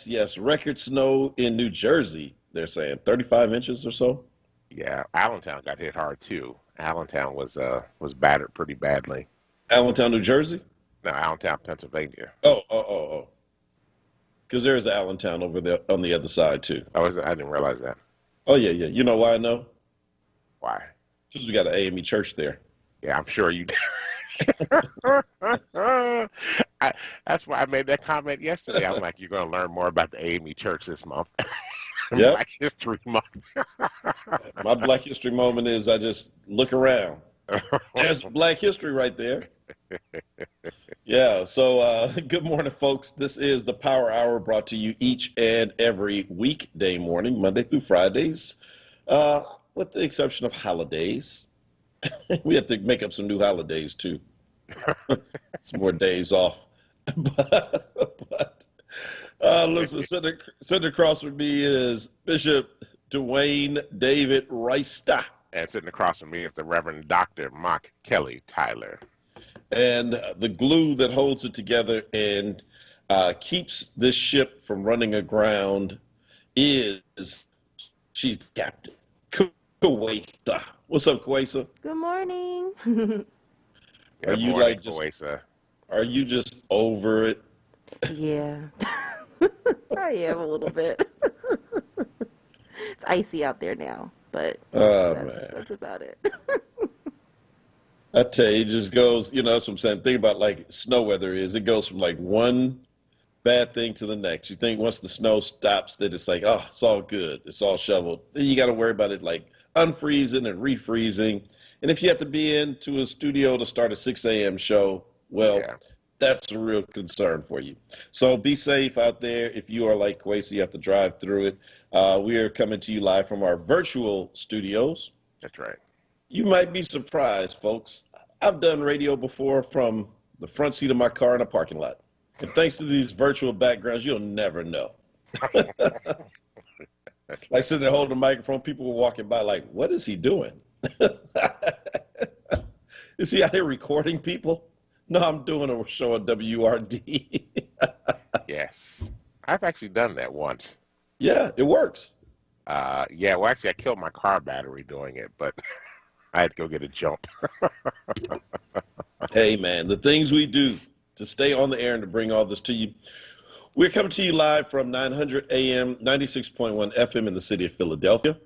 yes. Record snow in New Jersey. They're saying 35 inches or so. Yeah, Allentown got hit hard too. Allentown was battered pretty badly. Allentown, New Jersey. No, Allentown, Pennsylvania. Oh. Because there's Allentown over there on the other side too. I didn't realize that. Oh yeah. You know why I know? Why? Because we got an AME church there. Yeah, I'm sure you did. That's why I made that comment yesterday. I'm like, you're going to learn more about the AME Church this month. Yep. Black History Month. My Black History moment is I just look around. There's Black History right there. Yeah. So good morning, folks. This is the Power Hour brought to you each and every weekday morning, Monday through Fridays, with the exception of holidays. We have to make up some new holidays too. Some more days off. but listen, sitting across from me is Bishop Dwayne David Reister. And sitting across from me is the Reverend Dr. Mark Kelly Tyler. And the glue that holds it together and keeps this ship from running aground is she's the captain, Kuwaisa. What's up, Kuwaisa? Good morning. Are you morning, like just? Kuwaisa. Are you just over it? Yeah, I am a little bit. It's icy out there now, but that's about it. I tell you, it just goes, that's what I'm saying. Think about like snow weather is. It goes from like one bad thing to the next. You think once the snow stops, that it's like, oh, it's all good. It's all shoveled. Then you got to worry about it like unfreezing and refreezing. And if you have to be into a studio to start a 6 a.m. show, well, Yeah. that's a real concern for you. So be safe out there. If you are like Quasi, you have to drive through it. We are coming to you live from our virtual studios. That's right. You might be surprised, folks. I've done radio before from the front seat of my car in a parking lot. And thanks to these virtual backgrounds, you'll never know. Like sitting there holding the microphone, people were walking by like, what is he doing? Is he out here recording people? No, I'm doing a show on WURD. Yes. I've actually done that once. Yeah, it works. Yeah, well, actually, I killed my car battery doing it, but I had to go get a jump. Hey, man, the things we do to stay on the air and to bring all this to you. We're coming to you live from 900 AM, 96.1 FM in the city of Philadelphia.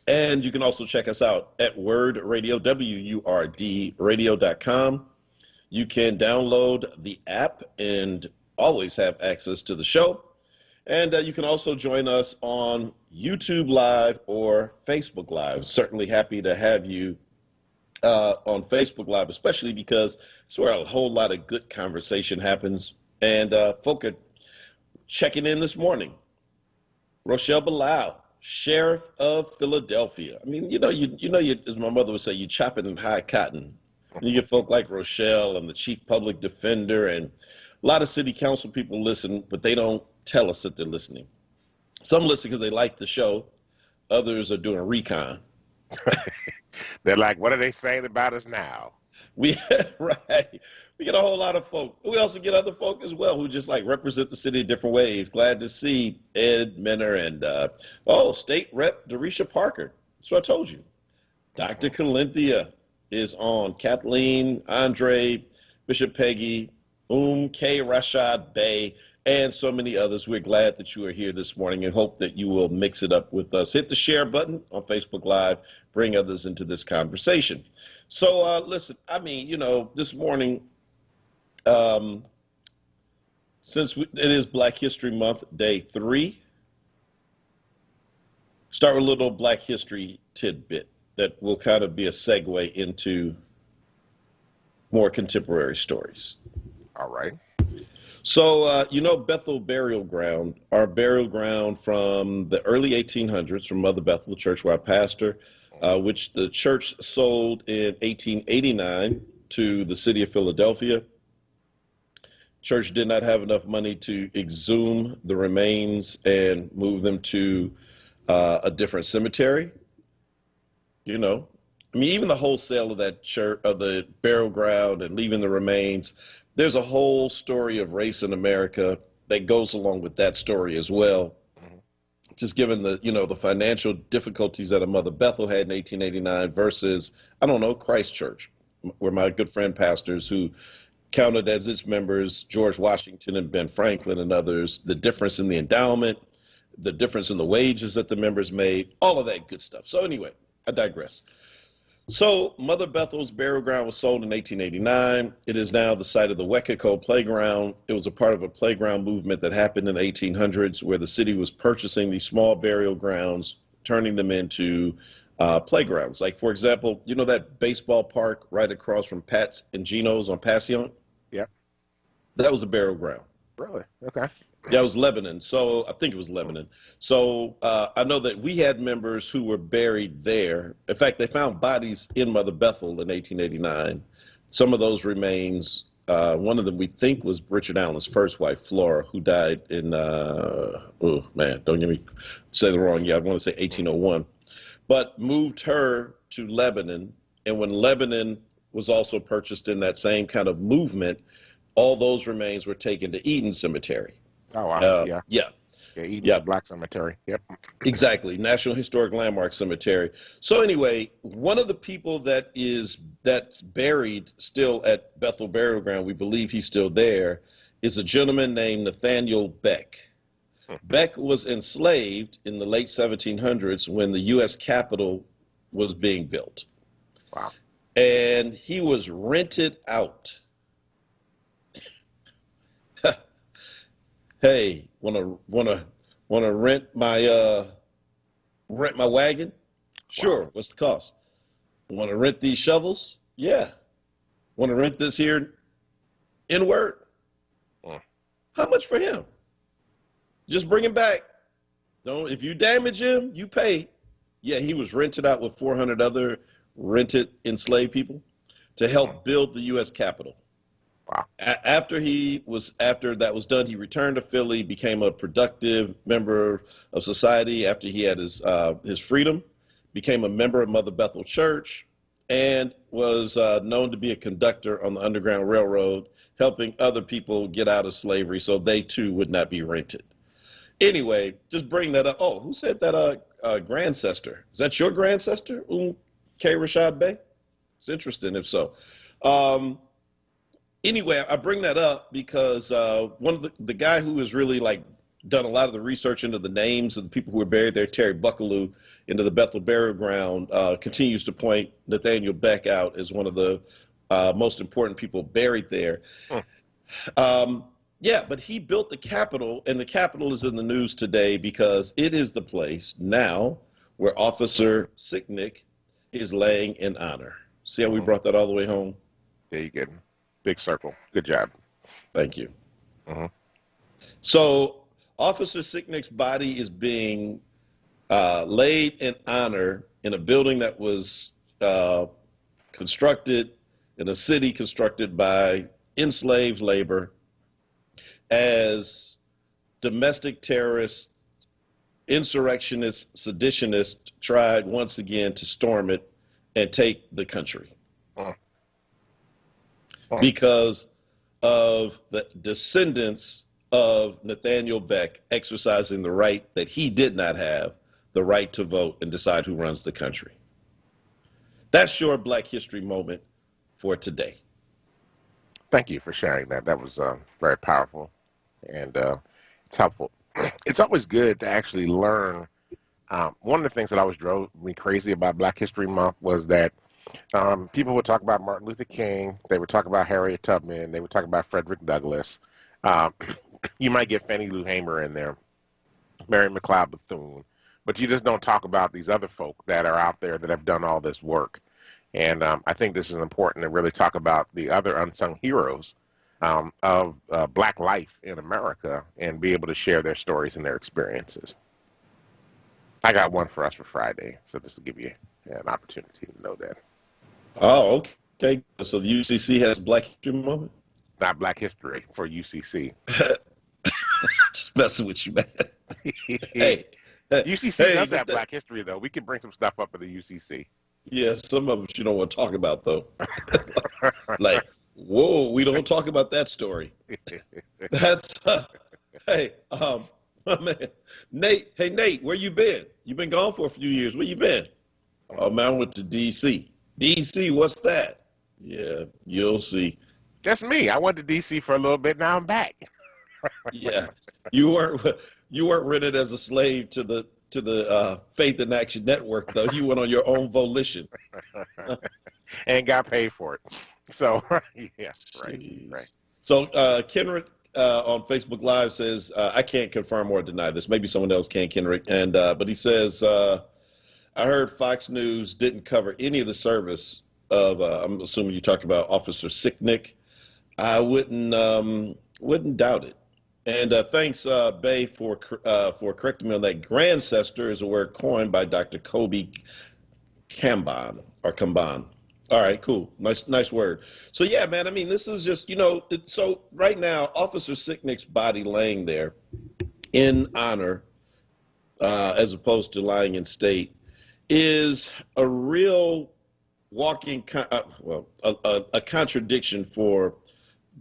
And you can also check us out at WURD Radio, WURD radio.com. You can download the app and always have access to the show. And you can also join us on YouTube Live or Facebook Live. Certainly happy to have you on Facebook Live, especially because it's where a whole lot of good conversation happens. And folk are checking in this morning. Rochelle Bilal, Sheriff of Philadelphia. I mean, as my mother would say, you chop it in high cotton. And you get folk like Rochelle and the Chief Public Defender, and a lot of city council people listen, but they don't tell us that they're listening. Some listen because they like the show. Others are doing recon. They're like, what are they saying about us now? Right. We get a whole lot of folk. We also get other folk as well who just like represent the city in different ways. Glad to see Ed Menner and State Rep Darisha Parker. That's what I told you. Dr. Calinthia is on. Kathleen, Andre, Bishop Peggy, K. Rashad Bey, and so many others. We're glad that you are here this morning and hope that you will mix it up with us. Hit the share button on Facebook Live. Bring others into this conversation. So listen, I mean, this morning, since it is Black History Month, day 3, start with a little Black History tidbit that will kind of be a segue into more contemporary stories. All right. So, Bethel Burial Ground, our burial ground from the early 1800s from Mother Bethel, the church where I pastor, which the church sold in 1889 to the city of Philadelphia. Church did not have enough money to exhume the remains and move them to a different cemetery. Even the wholesale of that church, of the burial ground and leaving the remains, there's a whole story of race in America that goes along with that story as well. Mhm. Just given the, the financial difficulties that a Mother Bethel had in 1889 versus, I don't know, Christ Church, where my good friend pastors who counted as its members George Washington and Ben Franklin and others, the difference in the endowment, the difference in the wages that the members made, all of that good stuff. So anyway, I digress. So Mother Bethel's burial ground was sold in 1889. It is now the site of the Wekiko Playground. It was a part of a playground movement that happened in the 1800s where the city was purchasing these small burial grounds, turning them into playgrounds. Like, for example, you know that baseball park right across from Pat's and Gino's on Passion? Yeah. That was a burial ground. Really? Okay. Yeah, it was Lebanon. So I think it was Lebanon. So I know that we had members who were buried there. In fact, they found bodies in Mother Bethel in 1889. Some of those remains, one of them we think was Richard Allen's first wife, Flora, who died in, oh man, don't get me say the wrong year. I want to say 1801, but moved her to Lebanon. And when Lebanon was also purchased in that same kind of movement, all those remains were taken to Eden Cemetery. Oh, wow. Yeah. Yeah, Eden Black Cemetery. Yep. Exactly. National Historic Landmark Cemetery. So anyway, one of the people that's buried still at Bethel Burial Ground, we believe he's still there, is a gentleman named Nathaniel Beck. Beck was enslaved in the late 1700s when the U.S. Capitol was being built. Wow. And he was rented out. Hey, wanna rent my wagon? Sure. Wow. What's the cost? Want to rent these shovels? Yeah. Want to rent this here onWURD? How much for him? Just bring him back. Don't, if you damage him, you pay. Yeah, he was rented out with 400 other rented enslaved people to help build the U.S. Capitol. Wow. After that was done, he returned to Philly, became a productive member of society after he had his freedom, became a member of Mother Bethel Church, and was known to be a conductor on the Underground Railroad, helping other people get out of slavery so they too would not be rented. Anyway, just bring that up. Oh, who said that grandcestor? Is that your grandcestor, K. Rashad Bey? It's interesting if so. Anyway, I bring that up because one of the guy who has really done a lot of the research into the names of the people who were buried there, Terry Buckaloo, into the Bethel Burial Ground, continues to point Nathaniel Beck out as one of the most important people buried there. Yeah, but he built the Capitol, and the Capitol is in the news today because it is the place now where Officer Sicknick is laying in honor. See how we brought that all the way home? There you go. Big circle. Good job. Thank you. So Officer Sicknick's body is being laid in honor in a building that was constructed in a city constructed by enslaved labor as domestic terrorists, insurrectionists, seditionists tried once again to storm it and take the country. Because of the descendants of Nathaniel Beck exercising the right that he did not have, the right to vote and decide who runs the country. That's your Black History moment for today. Thank you for sharing that. That was very powerful, and it's helpful. It's always good to actually learn. One of the things that always drove me crazy about Black History Month was that people would talk about Martin Luther King, they would talk about Harriet Tubman, they would talk about Frederick Douglass. You might get Fannie Lou Hamer in there, Mary McLeod Bethune, but you just don't talk about these other folk that are out there that have done all this work. And I think this is important to really talk about the other unsung heroes of Black life in America and be able to share their stories and their experiences. I got one for us for Friday, so just to give you an opportunity to know that. Oh, okay. So the UCC has Black History Moment? Not Black History, for UCC. Just messing with you, man. Hey. UCC does have Black History, though. We can bring some stuff up at the UCC. Yeah, some of it you don't want to talk about, though. Like, whoa, we don't talk about that story. That's Hey, my man, Nate. Hey, Nate, where you been? You been gone for a few years. Where you been? Oh man, I went to D.C. D.C. What's that? Yeah, you'll see. Just me. I went to DC for a little bit. Now I'm back. Yeah, you weren't you weren't rented as a slave to the Faith in Action Network though. You went on your own volition. And got paid for it. So, yeah, right, right. Jeez. So Kenrick on Facebook Live says, I can't confirm or deny this. Maybe someone else can, Kenrick. And but he says, I heard Fox News didn't cover any of the service of. I'm assuming you talk about Officer Sicknick. I wouldn't doubt it. And thanks, Bay, for correcting me on that. Grandcestor is a word coined by Dr. Kobe Kamban or Kamban. All right, cool. Nice word. So yeah, man, I mean, this is just, so right now, Officer Sicknick's body laying there in honor, as opposed to lying in state, is a real walking, a contradiction for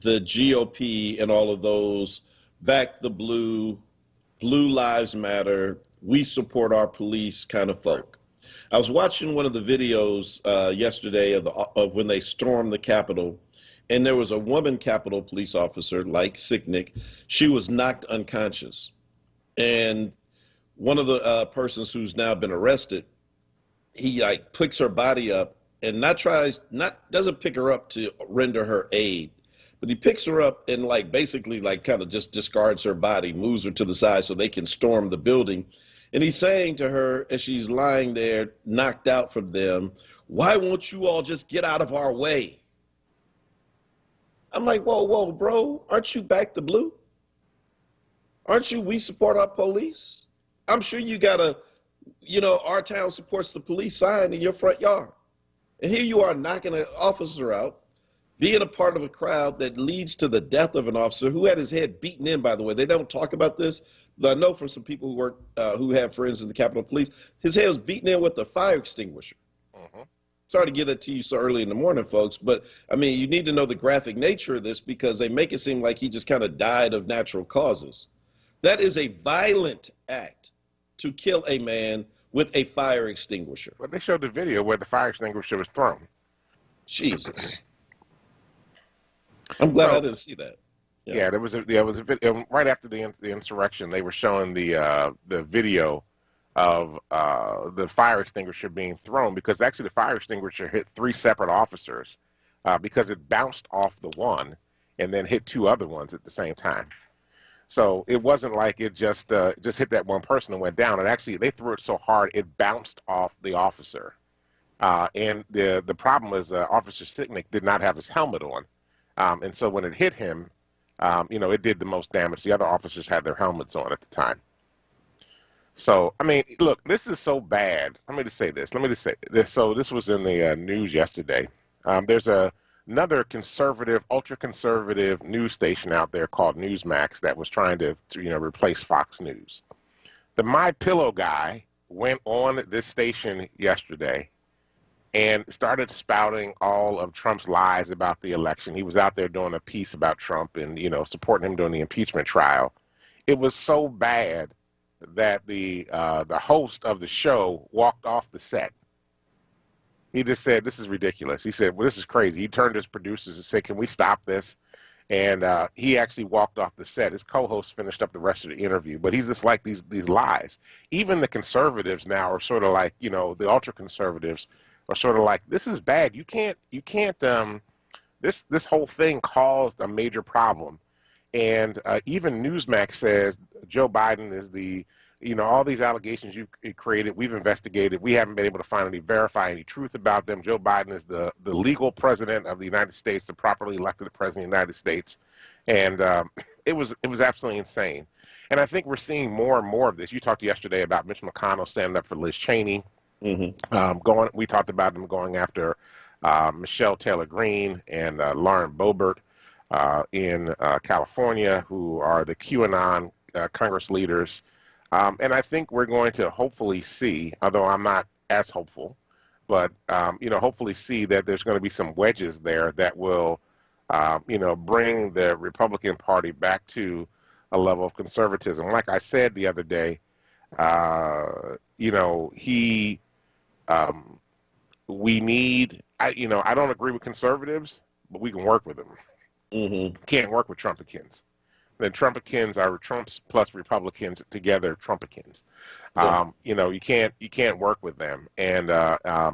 the GOP and all of those back the blue lives matter, we support our police kind of folk. I was watching one of the videos yesterday of when they stormed the Capitol, and there was a woman Capitol police officer like Sicknick. She was knocked unconscious, and one of the persons who's now been arrested, he like picks her body up and doesn't pick her up to render her aid, but he picks her up and like basically like kind of just discards her body, moves her to the side so they can storm the building. And he's saying to her as she's lying there, knocked out from them, why won't you all just get out of our way? I'm like, whoa, bro, aren't you back the blue? Aren't you we support our police? I'm sure you got our town supports the police sign in your front yard. And here you are knocking an officer out, being a part of a crowd that leads to the death of an officer who had his head beaten in, by the way. They don't talk about this. I know from some people who have friends in the Capitol Police, his head was beaten in with a fire extinguisher. Mm-hmm. Sorry to give that to you so early in the morning, folks, but I mean, you need to know the graphic nature of this because they make it seem like he just kind of died of natural causes. That is a violent act to kill a man with a fire extinguisher. Well, they showed the video where the fire extinguisher was thrown. Jesus. I'm glad I didn't see that. Yeah, there was a video right after the insurrection. They were showing the video of the fire extinguisher being thrown because actually the fire extinguisher hit 3 separate officers because it bounced off the one and then hit 2 other ones at the same time. So it wasn't like it just hit that one person and went down. And actually, they threw it so hard it bounced off the officer. And the problem was Officer Sicknick did not have his helmet on, and so when it hit him, it did the most damage. The other officers had their helmets on at the time. So, I mean, look, this is so bad. Let me just say this. So this was in the news yesterday. There's another conservative, ultra-conservative news station out there called Newsmax that was trying to replace Fox News. The My Pillow guy went on this station yesterday and started spouting all of Trump's lies about the election. He was out there doing a piece about Trump and, supporting him during the impeachment trial. It was so bad that the host of the show walked off the set. He just said, this is ridiculous. He said, well, this is crazy. He turned to his producers and said, can we stop this? And he actually walked off the set. His co-host finished up the rest of the interview. But he's just like these lies. Even the conservatives now are sort of like, the ultra-conservatives are sort of like, this is bad. You can't, this whole thing caused a major problem. And even Newsmax says Joe Biden is all these allegations you created, we've investigated. We haven't been able to verify any truth about them. Joe Biden is the legal president of the United States, the properly elected president of the United States. And it was absolutely insane. And I think we're seeing more and more of this. You talked yesterday about Mitch McConnell standing up for Liz Cheney. Mm-hmm. We talked about them going after Michelle Taylor Greene and Lauren Boebert in California, who are the QAnon Congress leaders. And I think we're going to hopefully see, although I'm not as hopeful, but hopefully see that there's going to be some wedges there that will, bring the Republican Party back to a level of conservatism. Like I said the other day, you know, we need, I don't agree with conservatives, but we can work with them. Mm-hmm. Can't work with Trumpicans. Then Trumpicans are Trumps plus Republicans together, Trumpicans. Yeah. You know, you can't work with them. And,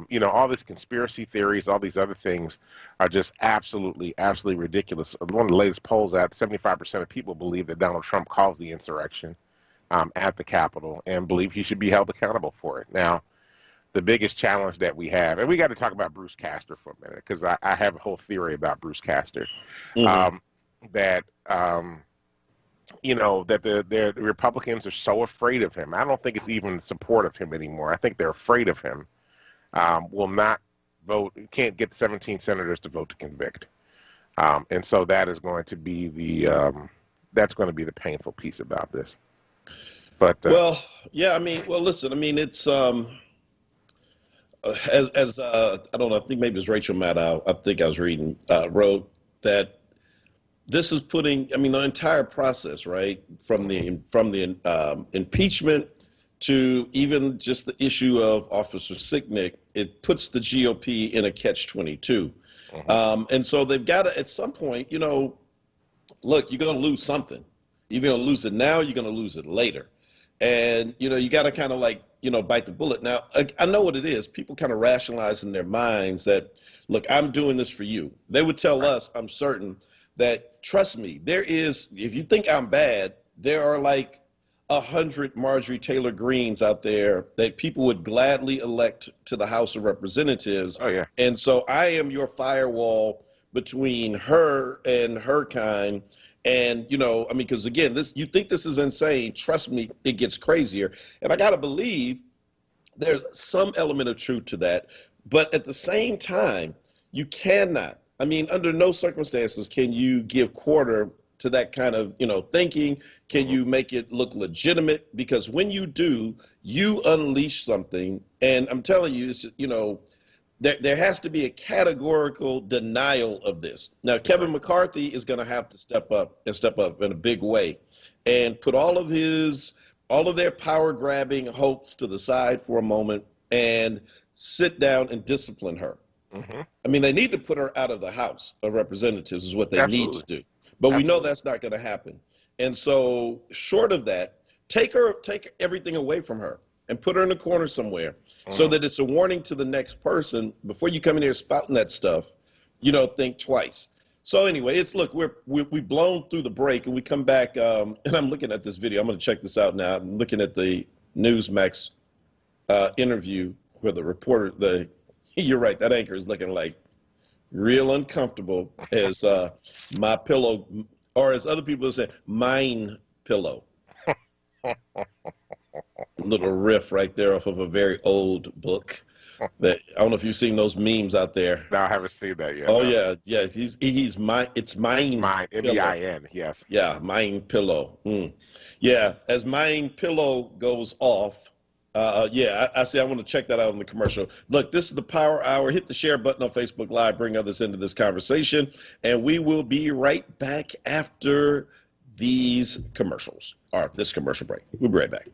you know, all these conspiracy theories, all these other things are just absolutely ridiculous. One of the latest polls out, 75% of people believe that Donald Trump caused the insurrection at the Capitol and believe he should be held accountable for it. Now, the biggest challenge that we have, and we got to talk about Bruce Castor for a minute, because I have a whole theory about Bruce Castor, Mm-hmm. that, you know, that the Republicans are so afraid of him. I don't think it's even support of him anymore. I think they're afraid of him. Will not vote, can't get 17 senators to vote to convict. And so that is going to be that's going to be the painful piece about this. But Well, yeah, I mean, well, listen, I mean, it's as I don't know, I think maybe it's Rachel Maddow, I think I was reading, wrote that this is putting, I mean, the entire process, right, from the impeachment to even just the issue of Officer Sicknick, it puts the GOP in a catch-22. And so they've got to, at some point, you know, look, you're going to lose something. You're going to lose it now, you're going to lose it later. And, you know, you got to kind of like, you know, bite the bullet. Now, I know what it is. People kind of rationalize in their minds that, look, I'm doing this for you. They would tell us, I'm certain, that, trust me, there is, if you think I'm bad, there are like 100 Marjorie Taylor Greens out there that people would gladly elect to the House of Representatives. oh yeah, And so I am your firewall between her and her kind. And, you know, I mean, because again, this, you think this is insane. Trust me, it gets crazier. And I got to believe there's some element of truth to that. But at the same time, you cannot, I mean, under no circumstances can you give quarter to that kind of, you know, thinking. Can you make it look legitimate? Because when you do, you unleash something. And I'm telling you, it's, you know, there has to be a categorical denial of this. Now, Kevin McCarthy is going to have to step up in a big way and put all of their power grabbing hopes to the side for a moment and sit down and discipline her. I mean, they need to put her out of the House of Representatives is what they need to do. But we know that's not going to happen. And so short of that, take everything away from her and put her in a corner somewhere so that it's a warning to the next person before you come in here spouting that stuff, you know, think twice. So anyway, it's, look, we've blown through the break and we come back, and I'm looking at this video. I'm going to check this out now. I'm looking at the Newsmax interview where the reporter, you're right, that anchor is looking like real uncomfortable as my pillow, or as other people say, mine pillow. Little riff right there off of a very old book. That, I don't know if you've seen those memes out there. No, I haven't seen that yet. Oh no. yeah. He's mine. It's mine. Mine, M-E-I-N. Yes. Yeah, mine pillow. Yeah, as mine pillow goes off. Yeah, I see. I want to check that out in the commercial. Look, this is the Power Hour. Hit the share button on Facebook Live. Bring others into this conversation, and we will be right back after these commercials, or this commercial break. We'll be right back.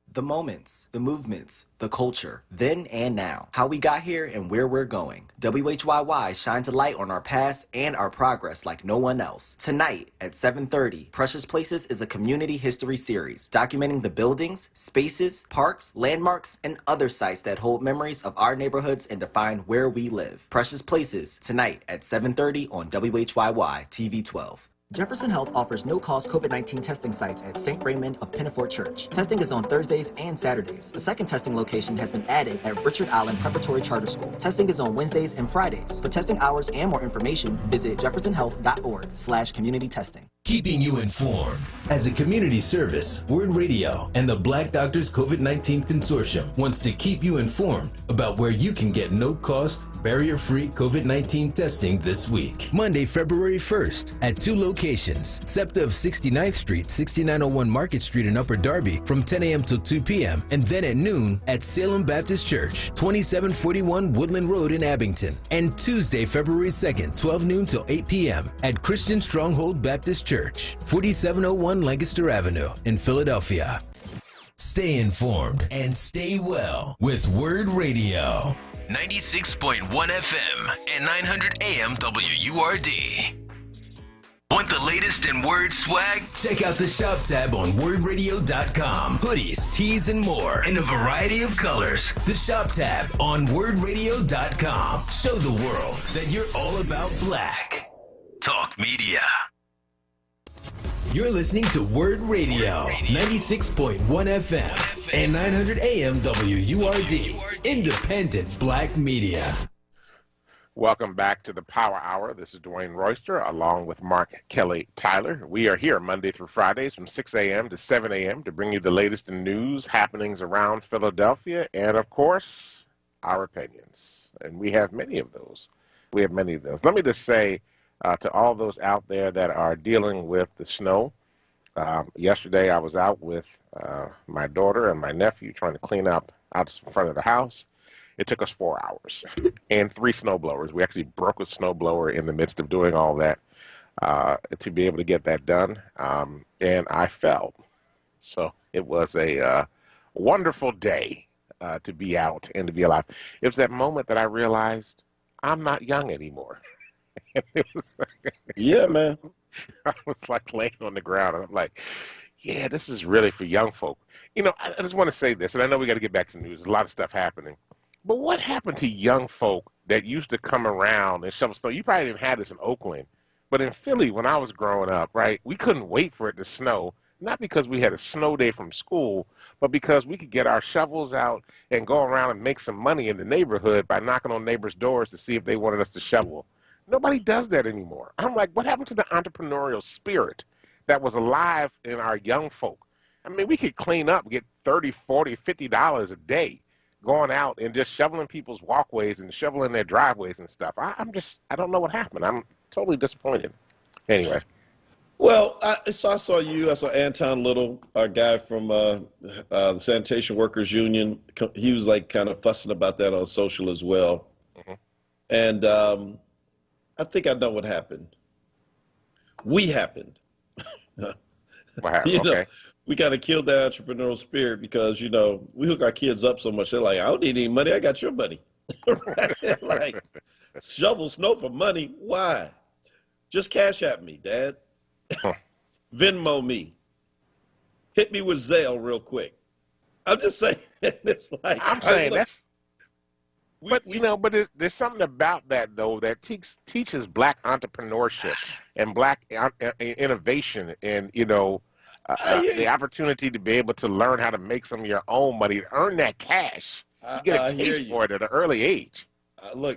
The moments, the movements, the culture, then and now. How we got here and where we're going. WHYY shines a light on our past and our progress like no one else. Tonight at 7:30, Precious Places is a community history series documenting the buildings, spaces, parks, landmarks, and other sites that hold memories of our neighborhoods and define where we live. Precious Places, tonight at 7:30 on WHYY TV 12. Jefferson Health offers no-cost COVID-19 testing sites at St. Raymond of Pinafort Church. Testing is on Thursdays and Saturdays. A second testing location has been added at Richard Allen Preparatory Charter School. Testing is on Wednesdays and Fridays. For testing hours and more information, visit jeffersonhealth.org/community testing. Keeping you informed. As a community service, WURD Radio and the Black Doctors COVID-19 Consortium wants to keep you informed about where you can get no-cost, barrier-free COVID-19 testing this week. Monday, February 1st at 2 locations. SEPTA of 69th Street, 6901 Market Street in Upper Darby from 10 a.m. till 2 p.m. And then at noon at Salem Baptist Church, 2741 Woodland Road in Abington. And Tuesday, February 2nd, 12 noon till 8 p.m. at Christian Stronghold Baptist Church, 4701 Lancaster Avenue in Philadelphia. Stay informed and stay well with WURD Radio. 96.1 FM and 900 AM WURD. Want the latest in WURD swag? Check out the shop tab on WURDradio.com. Hoodies, tees, and more in a variety of colors. The shop tab on WURDradio.com. Show the world that you're all about black. Talk Media. You're listening to WURD Radio, 96.1 FM and 900 AM WURD, independent black media. Welcome back to the Power Hour. This is Dwayne Royster along with Mark Kelly Tyler. We are here Monday through Fridays from 6 a.m. to 7 a.m. to bring you the latest in news, happenings around Philadelphia, and, of course, our opinions. And we have many of those. Let me just say, to all those out there that are dealing with the snow. Yesterday I was out with my daughter and my nephew trying to clean up out in front of the house. It took us 4 hours and 3 snowblowers. We actually broke a snowblower in the midst of doing all that to be able to get that done. And I fell. So it was a wonderful day to be out and to be alive. It was that moment that I realized I'm not young anymore. Yeah, man. I was like laying on the ground, and I'm like, yeah, this is really for young folk. You know, I just want to say this, and I know we got to get back to news. There's a lot of stuff happening. But what happened to young folk that used to come around and shovel snow? You probably didn't have this in Oakland, but in Philly, when I was growing up, right, we couldn't wait for it to snow, not because we had a snow day from school, but because we could get our shovels out and go around and make some money in the neighborhood by knocking on neighbors' doors to see if they wanted us to shovel. Nobody does that anymore. I'm like, what happened to the entrepreneurial spirit that was alive in our young folk? I mean, we could clean up, get $30, $40, $50 a day going out and just shoveling people's walkways and shoveling their driveways and stuff. I don't know what happened. I'm totally disappointed. Anyway. Well, I saw you. I saw Anton Little, our guy from the Sanitation Workers Union. He was like kind of fussing about that on social as well. Mm-hmm. And I think I know what happened. We happened. What happened? Okay. We got to kill that entrepreneurial spirit because, you know, we hook our kids up so much. They're like, I don't need any money. I got your money. Right? Like, shovel snow for money. Why? Just cash at me, Dad. Venmo me. Hit me with Zelle real quick. I'm just saying. It's like, I'm saying that's. But, you know, but there's something about that, though, that teaches black entrepreneurship and black innovation and, you know, the opportunity to be able to learn how to make some of your own money, to earn that cash. You get a taste for it at an early age. We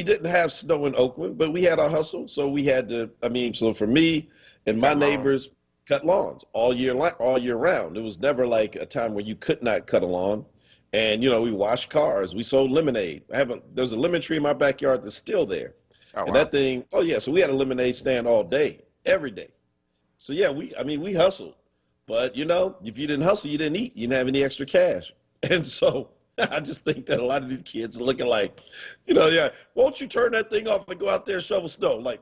didn't have snow in Oakland, but we had our hustle. So we had to, so for me and my neighbors, cut lawns all year round. It was never like a time where you could not cut a lawn. And, you know, we washed cars. We sold lemonade. There's a lemon tree in my backyard that's still there. Oh, and wow. That thing, so we had a lemonade stand all day, every day. So, yeah, we hustled. But, you know, if you didn't hustle, you didn't eat. You didn't have any extra cash. And so I just think that a lot of these kids are looking like, you know, yeah, won't you turn that thing off and go out there and shovel snow? Like,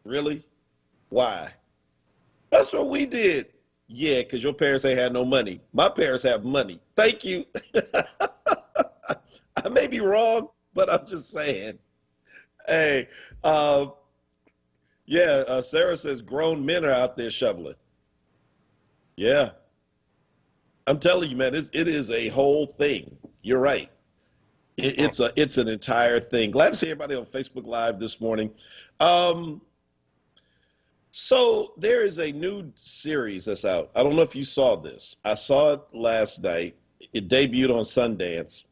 really? Why? That's what we did. Yeah, because your parents ain't had no money. My parents have money. Thank you. I may be wrong, but I'm just saying. Hey, Sarah says grown men are out there shoveling. Yeah. I'm telling you, man, it is a whole thing. You're right. It's an entire thing. Glad to see everybody on Facebook Live this morning. So there is a new series that's out. I don't know if you saw this. I saw it last night. It debuted on Sundance.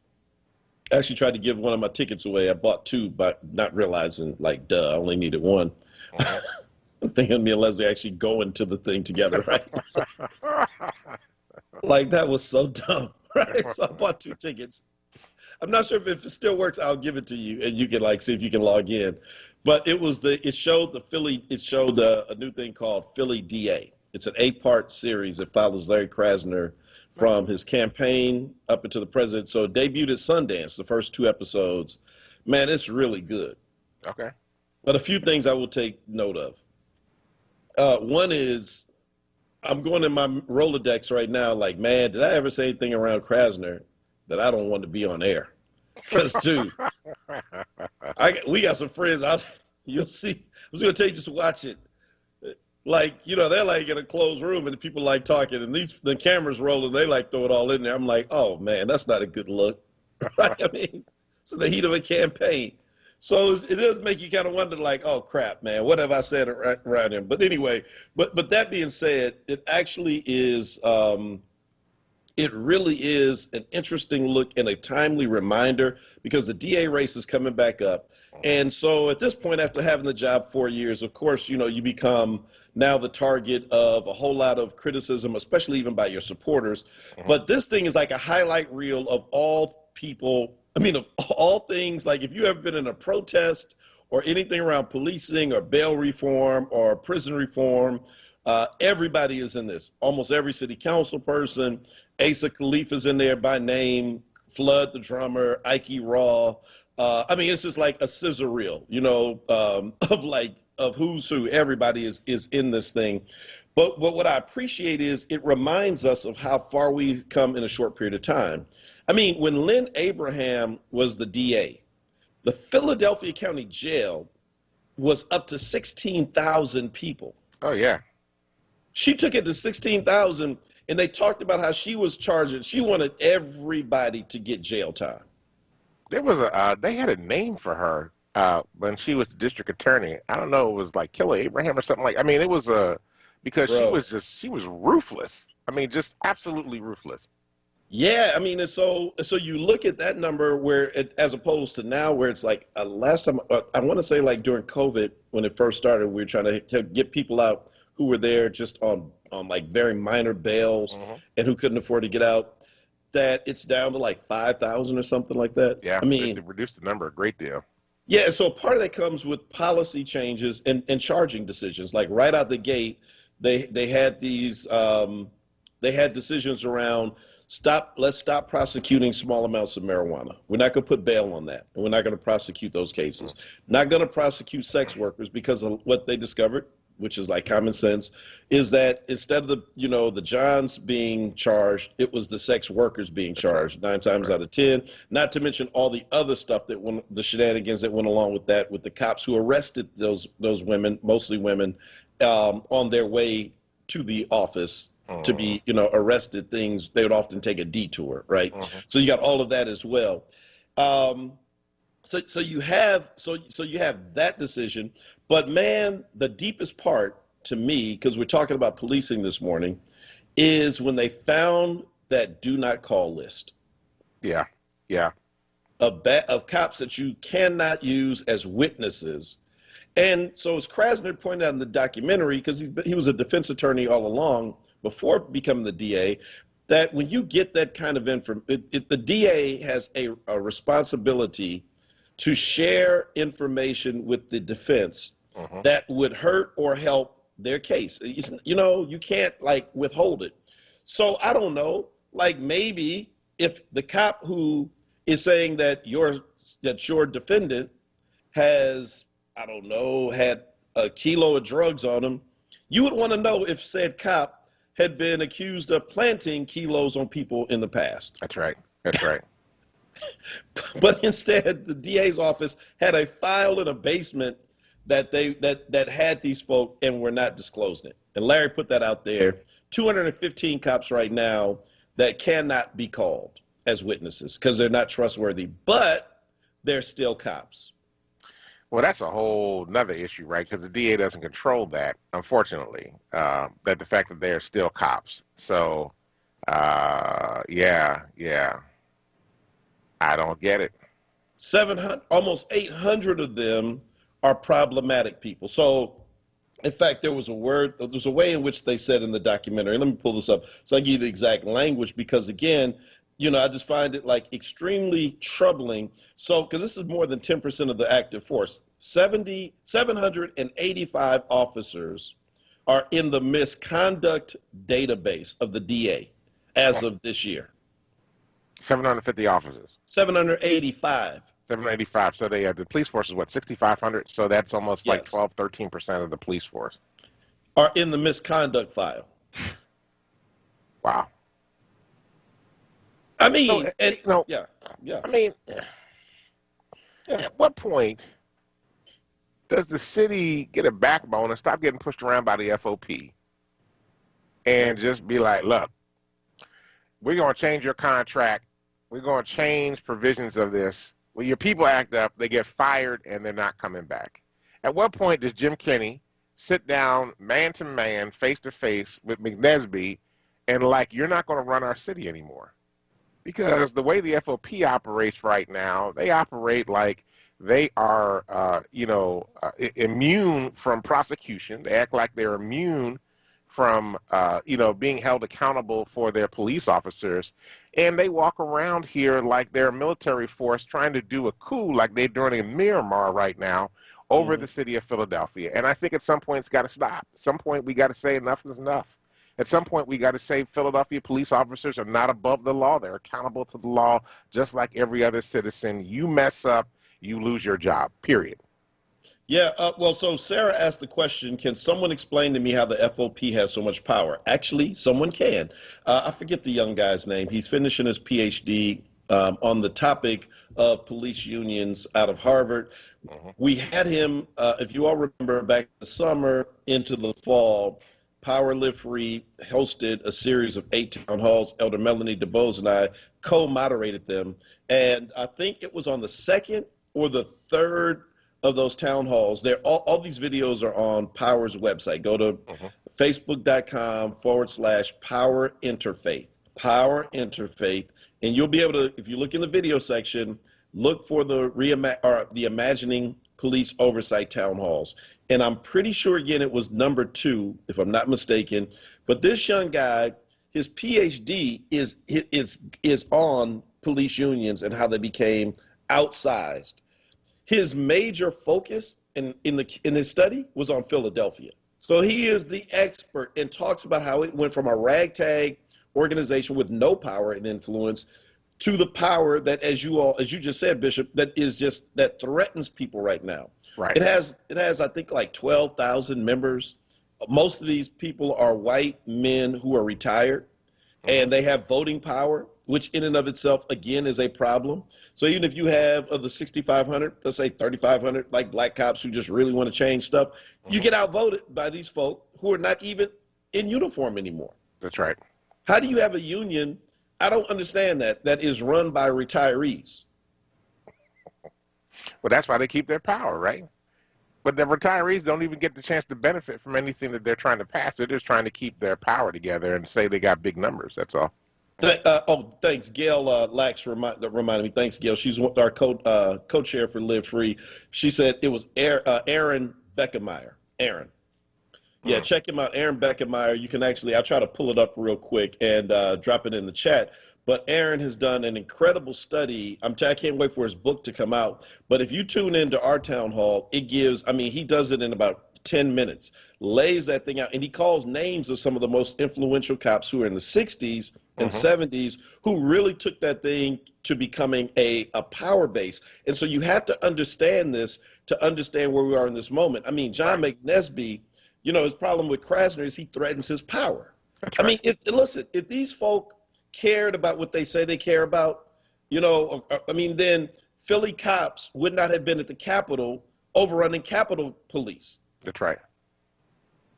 I actually tried to give one of my tickets away. I bought 2, but not realizing, like, duh, I only needed 1. I'm thinking me and Leslie actually go into the thing together, right? So, like, that was so dumb, right? So I bought 2 tickets. I'm not sure if it still works. I'll give it to you, and you can like see if you can log in. But it showed a new thing called Philly DA. It's an 8-part series that follows Larry Krasner from his campaign up into the president. So it debuted at Sundance, the first 2 episodes. Man, it's really good. Okay. But a few things I will take note of. One is, I'm going in my Rolodex right now, like, man, did I ever say anything around Krasner that I don't want to be on air? Because, dude, we got some friends out. You'll see. I was going to tell you, just watch it. Like, you know, they're like in a closed room and the people like talking and the cameras rolling. They like throw it all in there. I'm like, oh, man, that's not a good look. Right? I mean, it's in the heat of a campaign. So it does make you kind of wonder, like, oh, crap, man, what have I said around him? But anyway, but that being said, it actually is, it really is an interesting look and a timely reminder because the DA race is coming back up. And so at this point, after having the job 4 years, of course, you know, you become now the target of a whole lot of criticism, especially even by your supporters. But this thing is like a highlight reel of all people. I mean, of all things, like if you ever been in a protest or anything around policing or bail reform or prison reform, everybody is in this. Almost every city council person. Asa Khalifa's in there by name, Flood the drummer, Ike Raw. I mean, it's just like a scissor reel, you know, of who's who. Everybody is in this thing. But what I appreciate is it reminds us of how far we've come in a short period of time. I mean, when Lynn Abraham was the DA, the Philadelphia County Jail was up to 16,000 people. Oh, yeah. She took it to 16,000, and they talked about how she was charging. She wanted everybody to get jail time. There was they had a name for her when she was the district attorney. I don't know, it was like Killer Abraham or something like. I mean, it was because she was ruthless. I mean, just absolutely ruthless. Yeah, I mean, and so you look at that number where as opposed to now where it's like last time, I want to say like during COVID when it first started, we were trying to get people out who were there just on like very minor bails and who couldn't afford to get out, that it's down to like 5,000 or something like that. Yeah, I mean, they reduced the number a great deal. Yeah, so part of that comes with policy changes and charging decisions. Like right out the gate, they had these they had decisions around let's stop prosecuting small amounts of marijuana. We're not going to put bail on that, and we're not going to prosecute those cases. Not going to prosecute sex workers because of what they discovered, which is like common sense, is that instead of the Johns being charged, it was the sex workers being charged 9 times out of 10. Not to mention all the other stuff the shenanigans that went along with that, with the cops who arrested those women, mostly women, on their way to the office to be arrested. Things they would often take a detour, right? So you got all of that as well. So you have that decision, but man, the deepest part to me, because we're talking about policing this morning, is when they found that do not call list. Yeah. Of cops that you cannot use as witnesses. And so as Krasner pointed out in the documentary, because he was a defense attorney all along before becoming the DA, that when you get that kind of information, the DA has a responsibility to share information with the defense that would hurt or help their case. You can't like withhold it. So I don't know, like maybe if the cop who is saying that your defendant has, I don't know, had a kilo of drugs on him, you would want to know if said cop had been accused of planting kilos on people in the past. That's right. But instead, the DA's office had a file in a basement that had these folk and were not disclosing it. And Larry put that out there. 215 cops right now that cannot be called as witnesses because they're not trustworthy, but they're still cops. Well, that's a whole nother issue, right? Because the DA doesn't control that, unfortunately, that the fact that they're still cops. So, yeah. I don't get it. 700, almost 800 of them are problematic people. So, in fact, there's a way in which they said in the documentary, let me pull this up so I give you the exact language, because again, I just find it like extremely troubling. So, because this is more than 10% of the active force, 785 officers are in the misconduct database of the DA as of this year. 750 officers. 785. 785. So they the police force is what, 6,500? So that's almost like 12, 13% of the police force are in the misconduct file. Wow. I mean, I mean, at what point does the city get a backbone and stop getting pushed around by the FOP and just be like, look, we're going to change your contract. We're going to change provisions of this. When your people act up, they get fired and they're not coming back. At what point does Jim Kenney sit down man to man, face to face with McNesby and like, you're not going to run our city anymore? Because the way the FOP operates right now, they operate like they are, immune from prosecution. They act like they're immune from, being held accountable for their police officers. And they walk around here like they're a military force trying to do a coup like they're doing in Miramar right now over the city of Philadelphia. And I think at some point it's got to stop. At some point we got to say enough is enough. At some point we got to say Philadelphia police officers are not above the law. They're accountable to the law just like every other citizen. You mess up, you lose your job, period. Yeah, so Sarah asked the question, can someone explain to me how the FOP has so much power? Actually, someone can. I forget the young guy's name. He's finishing his PhD on the topic of police unions out of Harvard. We had him, if you all remember, back in the summer into the fall, Power Live Free hosted a series of 8 town halls. Elder Melanie DeBose and I co-moderated them. And I think it was on the second or the third of those town halls. All these videos are on Power's website. Go to facebook.com/Power Interfaith, Power Interfaith, and you'll be able to, if you look in the video section, look for the Imagining Police Oversight Town Halls. And I'm pretty sure, again, it was number 2, if I'm not mistaken. But this young guy, his PhD is on police unions and how they became outsized. His major focus in his study was on Philadelphia. So he is the expert and talks about how it went from a ragtag organization with no power and influence to the power that, as you just said, Bishop, that threatens people right now. Right. It has I think like 12,000 members. Most of these people are white men who are retired, and they have voting power, which in and of itself, again, is a problem. So even if you have, of the 6,500, let's say 3,500, like black cops who just really want to change stuff, you get outvoted by these folk who are not even in uniform anymore. That's right. How do you have a union? I don't understand that is run by retirees. Well, that's why they keep their power, right? But the retirees don't even get the chance to benefit from anything that they're trying to pass. They're just trying to keep their power together and say they got big numbers. That's all. Thanks. Gail Lax reminded me. Thanks, Gail. She's our co-chair for Live Free. She said it was Aaron Beckemeyer. Aaron. Yeah, check him out, Aaron Beckemeyer. You can actually, I'll try to pull it up real quick and drop it in the chat. But Aaron has done an incredible study. I can't wait for his book to come out. But if you tune into our town hall, it gives, he does it in about 10 minutes, lays that thing out, and he calls names of some of the most influential cops who are in the 60s and 70s who really took that thing to becoming a power base. And so you have to understand this to understand where we are in this moment. John McNesby, his problem with Krasner is he threatens his power. Right. If these folk cared about what they say they care about, then Philly cops would not have been at the Capitol overrunning Capitol Police. That's right.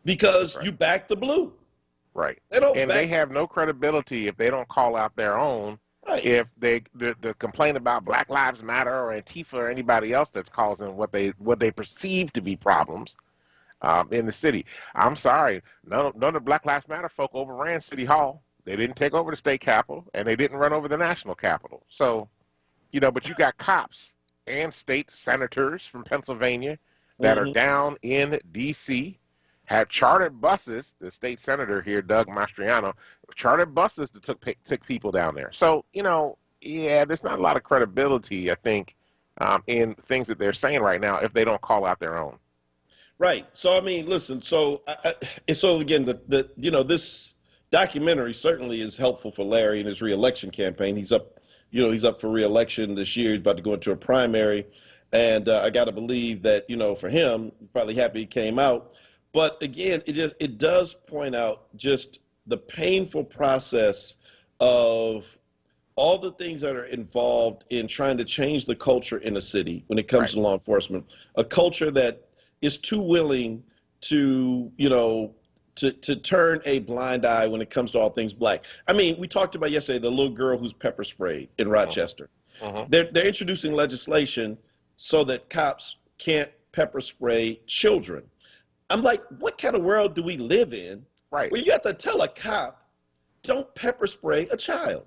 Because you back the blue. Right. They have no credibility if they don't call out their own. Right. If the complaint about Black Lives Matter or Antifa or anybody else that's causing what they perceive to be problems in the city. I'm sorry, none of the Black Lives Matter folk overran City Hall. They didn't take over the state capitol, and they didn't run over the national capitol. So, but you got cops and state senators from Pennsylvania that are down in D.C., had chartered buses. The state senator here, Doug Mastriano, chartered buses that took people down there. So, yeah, there's not a lot of credibility, I think, in things that they're saying right now if they don't call out their own. Right. So I mean, listen. So so again, this documentary certainly is helpful for Larry in his reelection campaign. He's up, he's up for reelection this year. He's about to go into a primary, and I got to believe that for him, probably happy he came out. But again, it does point out just the painful process of all the things that are involved in trying to change the culture in a city when it comes to law enforcement, a culture that is too willing to, to turn a blind eye when it comes to all things black. I mean, we talked about yesterday the little girl who's pepper sprayed in Rochester. They're introducing legislation so that cops can't pepper spray children. I'm like, what kind of world do we live in? Right. Where you have to tell a cop, don't pepper spray a child.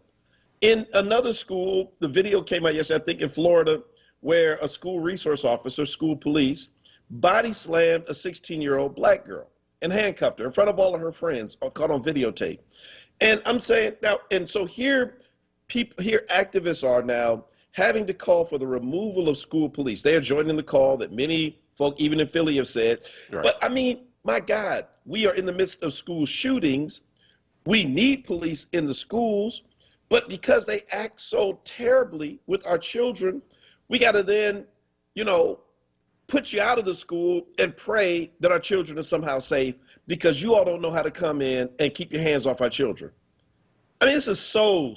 In another school, the video came out yesterday, I think in Florida, where a school resource officer, school police, body slammed a 16-year-old black girl and handcuffed her in front of all of her friends, caught on videotape. And I'm saying now, and so here activists are now having to call for the removal of school police. They are joining the call that many folk, even in Philly, have said. Right. But I mean, my God, we are in the midst of school shootings. We need police in the schools, but because they act so terribly with our children, we got to then, put you out of the school and pray that our children are somehow safe because you all don't know how to come in and keep your hands off our children. I mean, this is so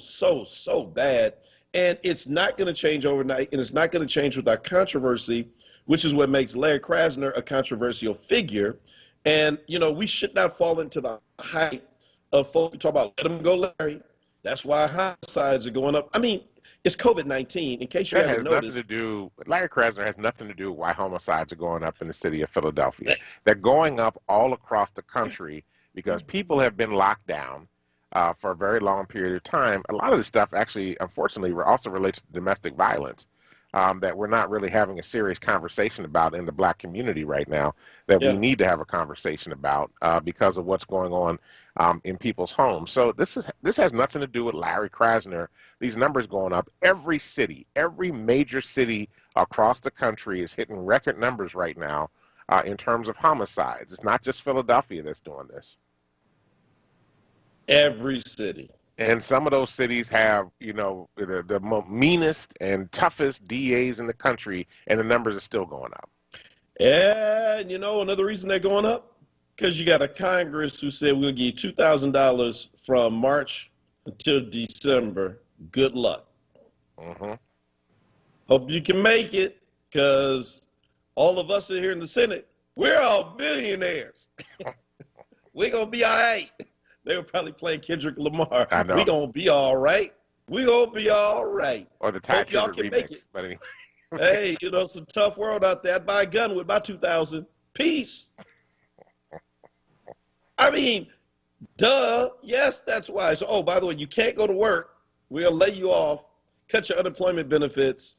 bad, and it's not going to change overnight, and it's not going to change without controversy, which is what makes Larry Krasner a controversial figure. And, we should not fall into the hype of folks who talk about, let them go, Larry. That's why homicides are going up. I mean, it's COVID-19, in case you haven't noticed. Larry Krasner has nothing to do with why homicides are going up in the city of Philadelphia. They're going up all across the country because people have been locked down for a very long period of time. A lot of this stuff actually, unfortunately, also relates to domestic violence that we're not really having a serious conversation about in the black community right now, that we need to have a conversation about because of what's going on in people's homes. So this has nothing to do with Larry Krasner. These numbers going up. Every city, every major city across the country is hitting record numbers right now in terms of homicides. It's not just Philadelphia that's doing this. Every city. And some of those cities have, the meanest and toughest DAs in the country, and the numbers are still going up. And, another reason they're going up? Because you got a Congress who said we'll give you $2,000 from March until December. Good luck. Hope you can make it, because all of us here in the Senate, we're all billionaires. We're going to be all right. They were probably playing Kendrick Lamar. I know. We're going to be all right. We're going to be all right. Or the Ty Tribbett remix. Make it. But anyway. Hey, it's a tough world out there. I'd buy a gun with my $2,000. Peace. I mean, duh. Yes, that's why. So, by the way, you can't go to work. We'll lay you off, cut your unemployment benefits,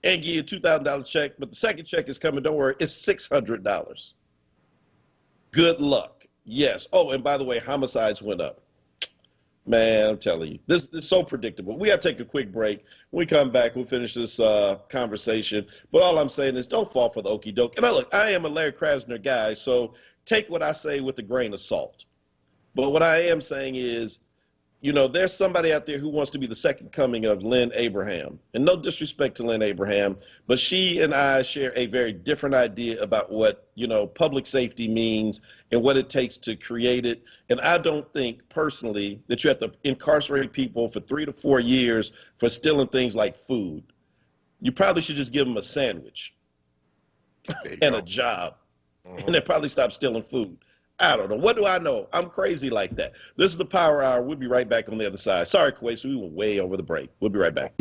and give you a $2,000 check. But the second check is coming. Don't worry. It's $600. Good luck. Yes. Oh, and by the way, homicides went up. Man, I'm telling you, this is so predictable. We have to take a quick break. When we come back, we'll finish this conversation. But all I'm saying is don't fall for the okie doke. And look, I am a Larry Krasner guy, so take what I say with a grain of salt. But what I am saying is, there's somebody out there who wants to be the second coming of Lynn Abraham. And no disrespect to Lynn Abraham, but she and I share a very different idea about what, public safety means and what it takes to create it. And I don't think personally that you have to incarcerate people for 3 to 4 years for stealing things like food. You probably should just give them a sandwich and a job, and they'll probably stop stealing food. I don't know. What do I know? I'm crazy like that. This is the Power Hour. We'll be right back on the other side. Sorry, Kwesi, we went way over the break. We'll be right back.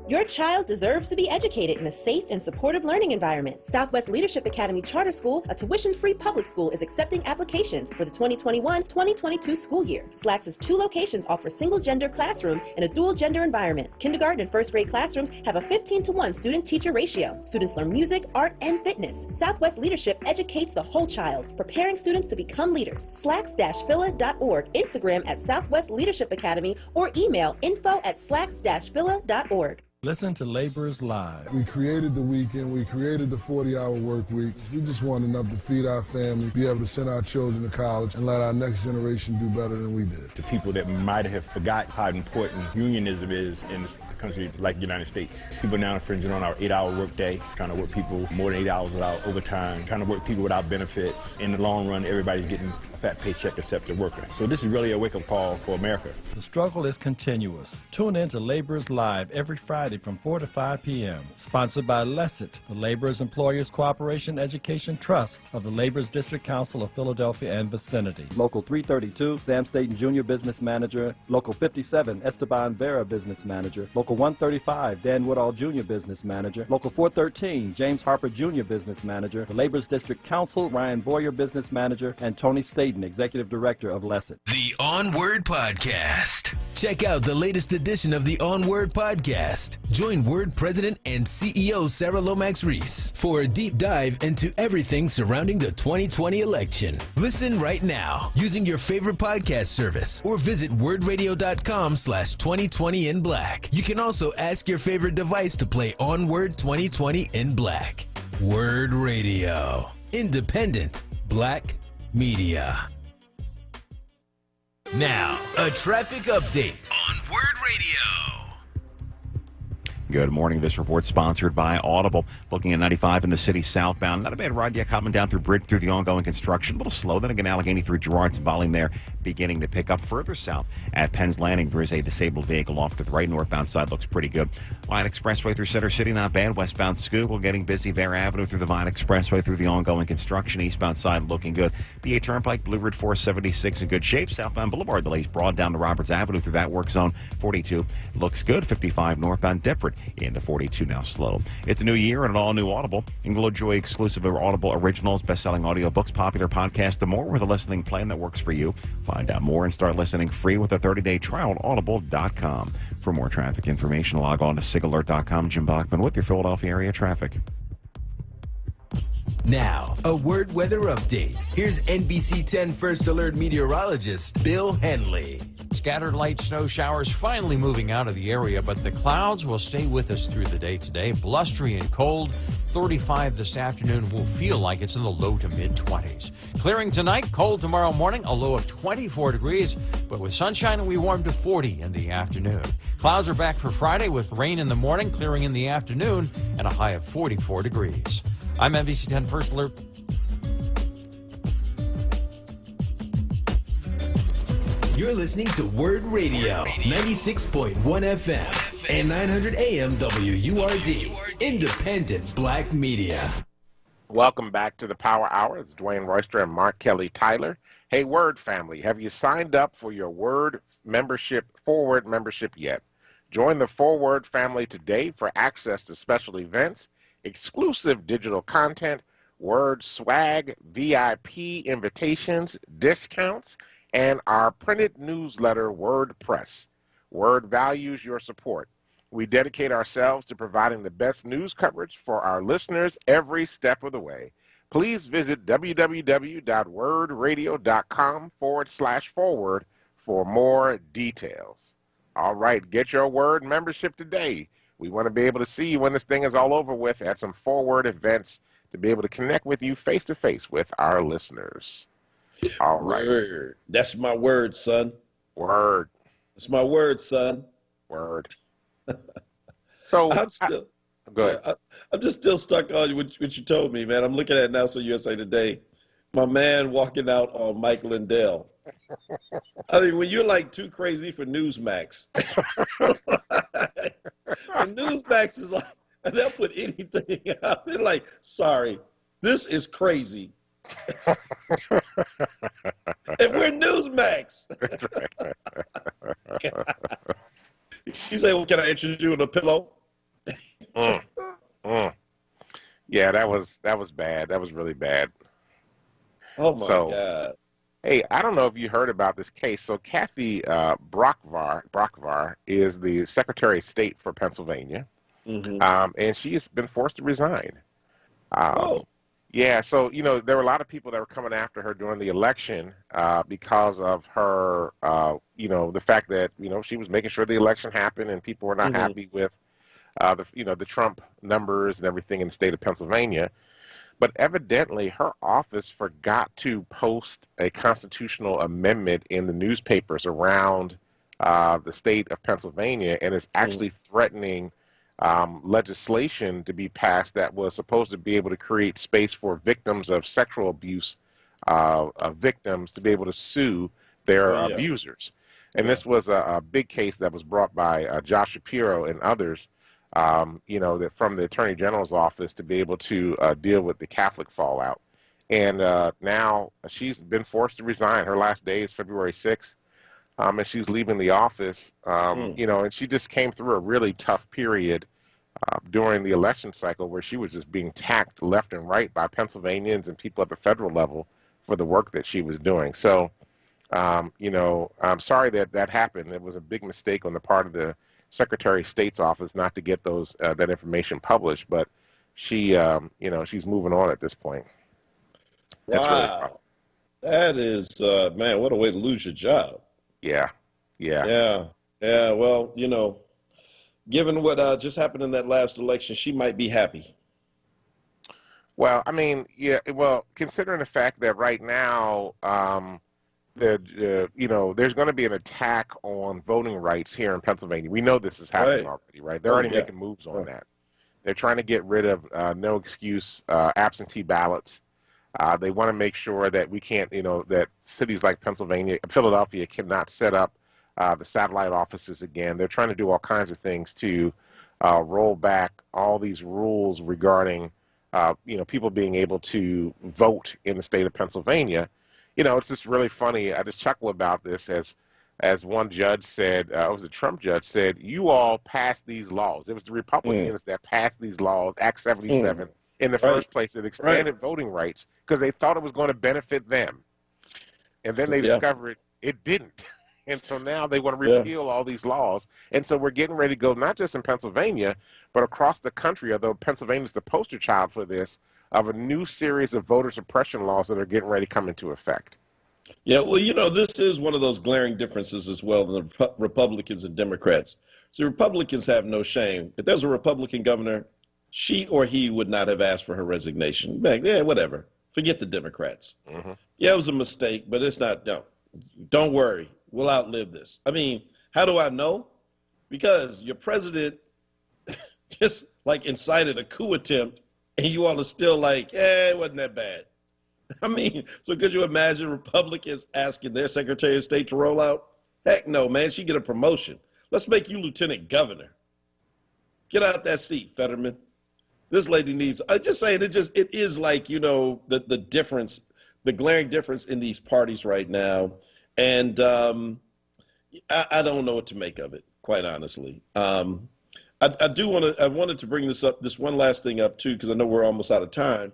Your child deserves to be educated in a safe and supportive learning environment. Southwest Leadership Academy Charter School, a tuition-free public school, is accepting applications for the 2021-2022 school year. SLAC's 2 locations offer single-gender classrooms in a dual-gender environment. Kindergarten and first-grade classrooms have a 15-to-1 student-teacher ratio. Students learn music, art, and fitness. Southwest Leadership educates the whole child, preparing students to become leaders. slacks-phila.org, Instagram at Southwest Leadership Academy, or email info@slacks-phila.org. Listen to Laborers Live. We created the weekend, we created the 40-hour work week. We just wanted enough to feed our family, be able to send our children to college, and let our next generation do better than we did. To people that might have forgot how important unionism is in a country like the United States. People now infringing on our 8-hour workday, trying to work people more than 8 hours without overtime, trying to work people without benefits. In the long run, everybody's getting a fat paycheck except the worker. So this is really a wake-up call for America. The struggle is continuous. Tune in to Laborers Live every Friday from 4 to 5 p.m. Sponsored by LESIT, the Laborers Employers Cooperation Education Trust of the Laborers District Council of Philadelphia and vicinity. Local 332, Sam Staten Jr. Business Manager. Local 57, Esteban Vera Business Manager. Local 135, Dan Woodall Jr. Business Manager. Local 413, James Harper Jr. Business Manager. The Laborers District Council, Ryan Boyer Business Manager, and Tony Staten, Executive Director of LESIT. The onWURD Podcast. Check out the latest edition of the onWURD Podcast. Join WURD President and CEO Sarah Lomax Reese for a deep dive into everything surrounding the 2020 election. Listen right now using your favorite podcast service or visit wordradio.com/2020 in black. You can also ask your favorite device to play onWURD 2020 in black. WURD Radio. Independent Black Media. Now, a traffic update on WURD Radio. Good morning. This report sponsored by Audible. Looking at 95 in the city southbound. Not a bad ride yet coming down through Bridge through the ongoing construction. A little slow. Then again, Allegheny through Girard's and Bolling there beginning to pick up. Further south at Penn's Landing, there is a disabled vehicle off to the right. Northbound side looks pretty good. Vine Expressway through Center City, not bad. Westbound Schuylkill getting busy. Bear Avenue through the Vine Expressway through the ongoing construction. Eastbound side looking good. BA Turnpike, Blue Ridge 476 in good shape. Southbound Boulevard delays broad down to Roberts Avenue through that work zone. 42 looks good. 55 northbound Deptford into 42 now slow. It's a new year and an all-new Audible. You can enjoy exclusive Audible originals, best-selling audiobooks, popular podcasts, and more with a listening plan that works for you. Find out more and start listening free with a 30-day trial at audible.com. For more traffic information, log on to sigalert.com. Jim Bachman with your Philadelphia area traffic. Now, a WURD weather update. Here's NBC 10 First Alert meteorologist Bill Henley. Scattered light snow showers finally moving out of the area, but the clouds will stay with us through the day today. Blustery and cold. 35 this afternoon. Will feel like it's in the low to mid-20s. Clearing tonight, cold tomorrow morning, a low of 24 degrees, but with sunshine we warm to 40 in the afternoon. Clouds are back for Friday with rain in the morning, clearing in the afternoon, and a high of 44 degrees. I'm NBC 10 First Alert. You're listening to WURD Radio, 96.1 FM and 900 AM WURD, Independent Black Media. Welcome back to the Power Hour. It's Dwayne Royster and Mark Kelly Tyler. Hey, WURD family, have you signed up for your WURD membership, Forward membership yet? Join the Forward family today for access to special events, exclusive digital content, WURD swag, VIP invitations, discounts, and our printed newsletter, WURD Press. WURD values your support. We dedicate ourselves to providing the best news coverage for our listeners every step of the way. Please visit www.wordradio.com/forward for more details. All right, get your WURD membership today. We want to be able to see you when this thing is all over with at some Forward events to be able to connect with you face-to-face with our listeners. All right. Word. That's my word, son. Word. That's my word, son. Word. So I'm still good. I'm just still stuck on what you told me, man. I'm looking at it now, so USA Today. My man walking out on Mike Lindell. I mean, when you're like too crazy for Newsmax. And Newsmax is like, they'll put anything out. They're like, sorry, this is crazy. And we're Newsmax. You say, well, can I interest you in a pillow? Yeah, that was bad. That was really bad. Oh my So, God. hey, I don't know if you heard about this case. So Kathy Brockvar is the Secretary of State for Pennsylvania, and she has been forced to resign. Oh. Yeah, so there were a lot of people that were coming after her during the election because of her, the fact that she was making sure the election happened, and people were not happy with the Trump numbers and everything in the state of Pennsylvania. But evidently, her office forgot to post a constitutional amendment in the newspapers around the state of Pennsylvania, and is actually threatening legislation to be passed that was supposed to be able to create space for victims of sexual abuse, victims to be able to sue their abusers. And this was a big case that was brought by Josh Shapiro and others, that from the Attorney General's office to be able to deal with the Catholic fallout. And now she's been forced to resign. Her last day is February 6th. And she's leaving the office, and she just came through a really tough period during the election cycle where she was just being attacked left and right by Pennsylvanians and people at the federal level for the work that she was doing. So, I'm sorry that happened. It was a big mistake on the part of the Secretary of State's office not to get that information published, but she, she's moving on at this point. That's really tough. That is, man, what a way to lose your job. Yeah. Well, given what just happened in that last election, she might be happy. Well, I mean, considering the fact that right now, there's going to be an attack on voting rights here in Pennsylvania. We know this is happening already, right? They're already making moves on that. They're trying to get rid of no excuse absentee ballots. They want to make sure that we can't, that cities like Philadelphia cannot set up the satellite offices again. They're trying to do all kinds of things to roll back all these rules regarding, people being able to vote in the state of Pennsylvania. It's just really funny. I just chuckle about this as one judge said, it was a Trump judge said, you all passed these laws. It was the Republicans that passed these laws, Act 77, in the first place that expanded voting rights because they thought it was going to benefit them. And then they discovered it didn't. And so now they want to repeal all these laws. And so we're getting ready to go, not just in Pennsylvania, but across the country, although Pennsylvania's the poster child for this, of a new series of voter suppression laws that are getting ready to come into effect. Yeah, well, this is one of those glaring differences as well in the Republicans and Democrats. See, Republicans have no shame. If there's a Republican governor, she or he would not have asked for her resignation. Whatever. Forget the Democrats. Yeah, it was a mistake, but it's not. No, don't worry. We'll outlive this. I mean, how do I know? Because your president just incited a coup attempt, and you all are still like, it wasn't that bad. I mean, so could you imagine Republicans asking their Secretary of State to roll out? Heck no, man. She get a promotion. Let's make you lieutenant governor. Get out that seat, Fetterman. This lady needs, I'm just saying, it is like, the difference, the glaring difference in these parties right now. And I don't know what to make of it, quite honestly. I wanted to bring this one last thing up too, because I know we're almost out of time.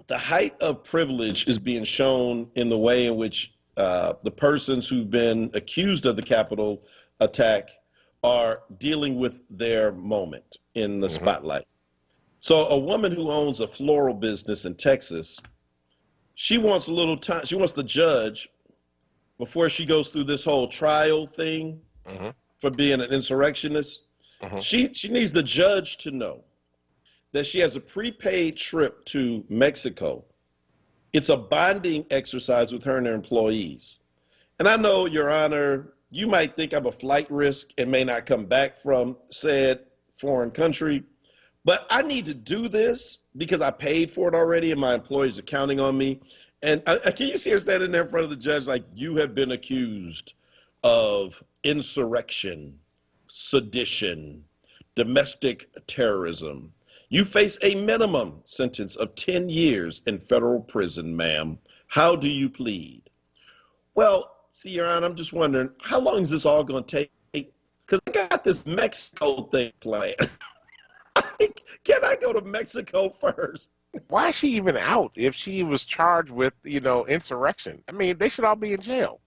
The height of privilege is being shown in the way in which the persons who've been accused of the Capitol attack are dealing with their moment in the spotlight. So a woman who owns a floral business in Texas, she wants a little time. She wants the judge, before she goes through this whole trial thing for being an insurrectionist, she needs the judge to know that she has a prepaid trip to Mexico. It's a bonding exercise with her and her employees. And I know, Your Honor, you might think I'm a flight risk and may not come back from said foreign country, but I need to do this because I paid for it already and my employees are counting on me. And can you see her standing there in front of the judge like, you have been accused of insurrection, sedition, domestic terrorism. You face a minimum sentence of 10 years in federal prison, ma'am. How do you plead? Well, see, Your Honor, I'm just wondering, how long is this all going to take? Because I got this Mexico thing planned. Can I go to Mexico first? Why is she even out if she was charged with, insurrection? I mean, they should all be in jail.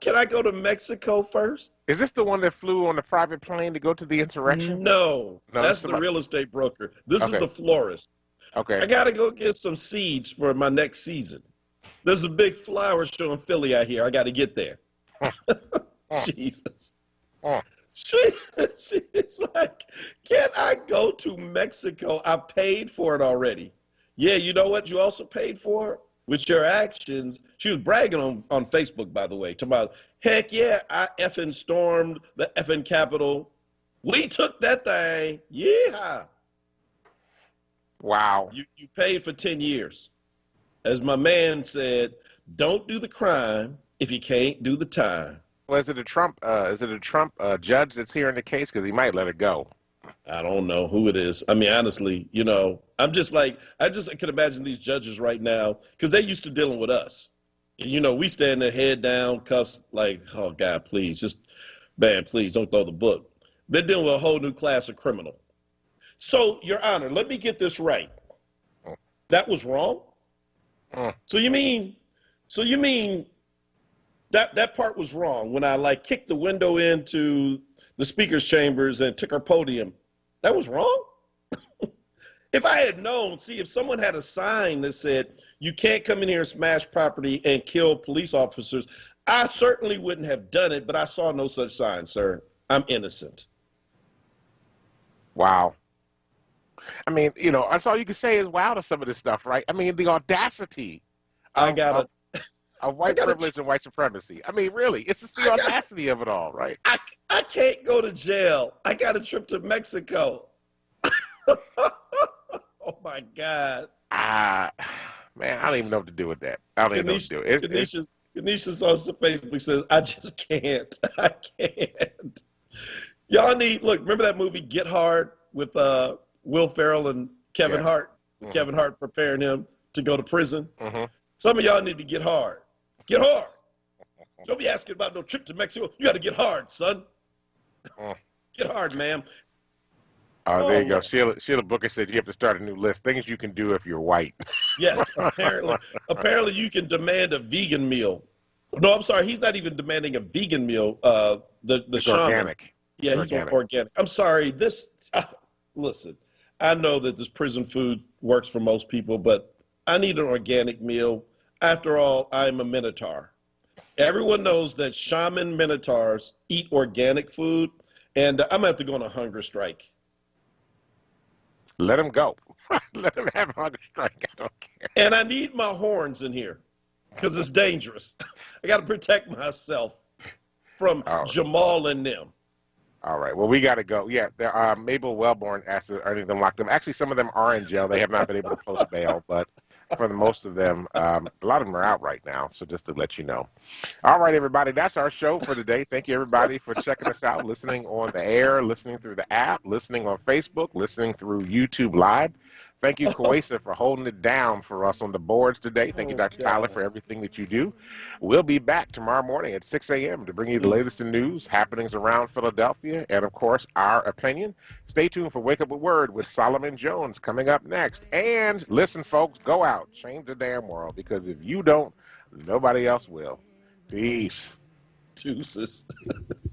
Can I go to Mexico first? Is this the one that flew on the private plane to go to the insurrection? No, that's the real estate broker. This is the florist. Okay. I got to go get some seeds for my next season. There's a big flower show in Philly out here. I got to get there. Jesus. She's like, can I go to Mexico? I paid for it already. Yeah, you know what you also paid for? With your actions. She was bragging on Facebook, by the way, talking about, heck yeah, I effing stormed the effing Capitol. We took that thing. Yeah. Wow. You paid for 10 years. As my man said, don't do the crime if you can't do the time. Well, is it a Trump judge that's hearing the case? Because he might let it go. I don't know who it is. I mean, honestly, I'm just like, I can imagine these judges right now, because they're used to dealing with us. We stand there head down, cuffs, like, oh, God, please, please don't throw the book. They're dealing with a whole new class of criminal. So, Your Honor, let me get this right. That was wrong? So you mean that part was wrong when I kicked the window into the speaker's chambers and took her podium? That was wrong? If I had known, if someone had a sign that said, you can't come in here and smash property and kill police officers, I certainly wouldn't have done it, but I saw no such sign, sir. I'm innocent. Wow. I mean, that's all you can say is wow to some of this stuff, right? I mean, the audacity of white privilege and white supremacy. I mean, really, it's just the audacity of it all, right? I can't go to jail. I got a trip to Mexico. Oh, my God. Man, I don't even know what to do with that. I don't even know what to do. Kanisha's on Facebook says, I just can't. I can't. Y'all remember that movie Get Hard with Will Ferrell and Kevin Hart? Mm-hmm. Kevin Hart preparing him to go to prison. Mm-hmm. Some of y'all need to get hard. Get hard. Don't be asking about no trip to Mexico. You got to get hard, son. Get hard, ma'am. There you go. Sheila Booker said you have to start a new list. Things you can do if you're white. Yes, apparently you can demand a vegan meal. No, I'm sorry. He's not even demanding a vegan meal. The shaman. Organic. Yeah, he's organic. I'm sorry. Listen, I know that this prison food works for most people, but I need an organic meal. After all, I'm a Minotaur. Everyone knows that shaman Minotaurs eat organic food, and I'm going to have to go on a hunger strike. Let them go. Let them have a hunger strike. I don't care. And I need my horns in here because it's dangerous. I got to protect myself from Jamal and them. All right. Well, we got to go. Yeah, Mabel Wellborn asked if any of them locked them. Actually, some of them are in jail. They have not been able to post bail, but for most of them, a lot of them are out right now. So just to let you know. All right, everybody. That's our show for today. Thank you, everybody, for checking us out, listening on the air, listening through the app, listening on Facebook, listening through YouTube Live. Thank you, Kwesa, for holding it down for us on the boards today. Thank you, Dr. Tyler, for everything that you do. We'll be back tomorrow morning at 6 a.m. to bring you the latest in news, happenings around Philadelphia, and, of course, our opinion. Stay tuned for Wake Up with Word with Solomon Jones coming up next. And listen, folks, go out. Change the damn world, because if you don't, nobody else will. Peace. Deuces.